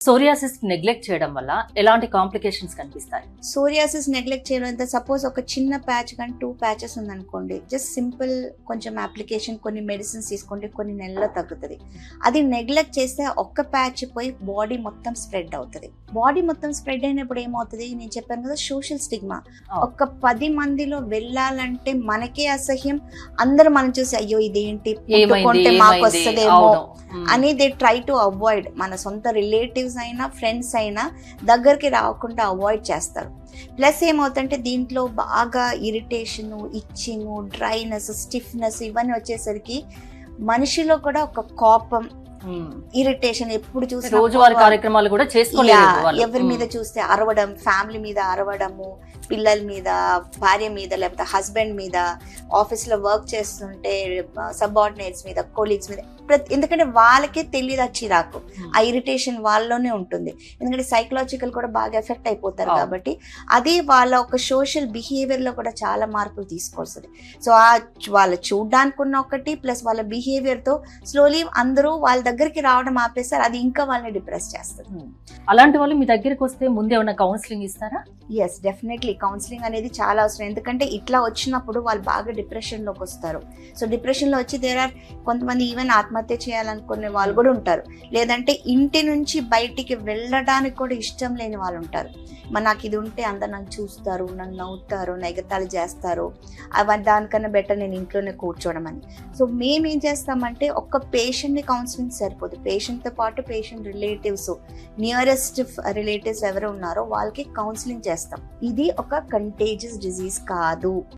Psoriasis neglect చేయడం వల్ల ఎలాంటి కాంప్లికేషన్స్ కనిపిస్తాయి? సోరియాసిస్ నెగ్లెక్ట్ చేయడం అంటే సపోజ్ ఒక చిన్న ప్యాచ్ కానీ 2 ప్యాచెస్ ఉందనుకోండి, జస్ట్ సింపుల్ కొంచెం అప్లికేషన్, కొన్ని మెడిసిన్స్ తీసుకోండి, కొన్ని నెలల్లో తగ్గుతుంది. అది నెగ్లెక్ట్ చేస్తే ఒక్క ప్యాచ్ పోయి బాడీ మొత్తం స్ప్రెడ్ అవుతుంది. బాడీ మొత్తం స్ప్రెడ్ అయినప్పుడు ఏమవుతుంది, నేను చెప్పాను కదా సోషల్ స్టిగ్మా. ఒక 10 మందిలో వెళ్ళాలంటే మనకే అసహ్యం, అందరూ మనం చూసి అయ్యో ఇదేంటి పుట్టుకుంటే మాకు వస్తుందేమో అని దే ట్రై టు అవాయిడ్. మన సొంత రిలేటివ్స్ అయినా ఫ్రెండ్స్ అయినా దగ్గరికి రాకుండా అవాయిడ్ చేస్తారు. ప్లస్ ఏమవుతుందంటే దీంట్లో బాగా ఇరిటేషన్, ఇచ్చింగ్, డ్రైనెస్, స్టిఫ్నెస్ ఇవన్నీ వచ్చేసరికి మనిషిలో కూడా ఒక కోపం, ఇరిటేషన్, ఎప్పుడు చూసినా రోజువారీ కార్యక్రమాలు కూడా చేసుకోలేరు. ఎవరి మీద చూస్తే అరవడం, ఫ్యామిలీ మీద అరవడము, పిల్లల మీద, భార్య మీద, లేకపోతే హస్బెండ్ మీద, ఆఫీస్ లో వర్క్ చేస్తుంటే సబార్డినేట్స్ మీద, కొలీగ్స్ మీద, ఎందుకంటే వాళ్ళకే తెలియదు ఆ చిరాకు, ఆ ఇరిటేషన్ వాళ్ళలోనే ఉంటుంది. ఎందుకంటే సైకలాజికల్ కూడా బాగా ఎఫెక్ట్ అయిపోతారు కాబట్టి అది వాళ్ళ ఒక సోషల్ బిహేవియర్ లో కూడా చాలా మార్పులు తీసుకొస్తుంది. సో ఆ వాళ్ళ చూడ్డానికి ఉన్న ఒకటి ప్లస్ వాళ్ళ బిహేవియర్ తో స్లోలీ అందరూ వాళ్ళ దగ్గరికి రావడం ఆపేస్తారు. అది ఇంకా వాళ్ళని డిప్రెస్ చేస్తుంది. అలాంటి వాళ్ళు మీ దగ్గరికి వస్తే ముందు ఏమైనా కౌన్సిలింగ్ ఇస్తారా? ఎస్, డెఫినెట్లీ కౌన్సిలింగ్ అనేది చాలా అవసరం. ఎందుకంటే ఇట్లా వచ్చినప్పుడు వాళ్ళు బాగా డిప్రెషన్ లోకి వస్తారు. సో డిప్రెషన్ లో వచ్చి కొంతమంది ఈవెన్ ఆత్మహత్య చేయాలనుకునే వాళ్ళు కూడా ఉంటారు. లేదంటే ఇంటి నుంచి బయటికి వెళ్ళడానికి కూడా ఇష్టం లేని వాళ్ళు ఉంటారు. మరి నాకు ఇది ఉంటే అందరు నన్ను చూస్తారు, నన్ను నవ్వుతారు, ఎగతాళి చేస్తారు, దానికన్నా బెటర్ నేను ఇంట్లోనే కూర్చోవడం అని. సో మేమేం చేస్తామంటే ఒక్క పేషెంట్ని కౌన్సిలింగ్ సరిపోదు, పేషెంట్తో పాటు పేషెంట్ రిలేటివ్స్, నియరెస్ట్ రిలేటివ్స్ ఎవరు ఉన్నారో వాళ్ళకి కౌన్సిలింగ్ చేస్తాం. ఇది ఒక కంటేజియస్ డిజీజ్ కాదు.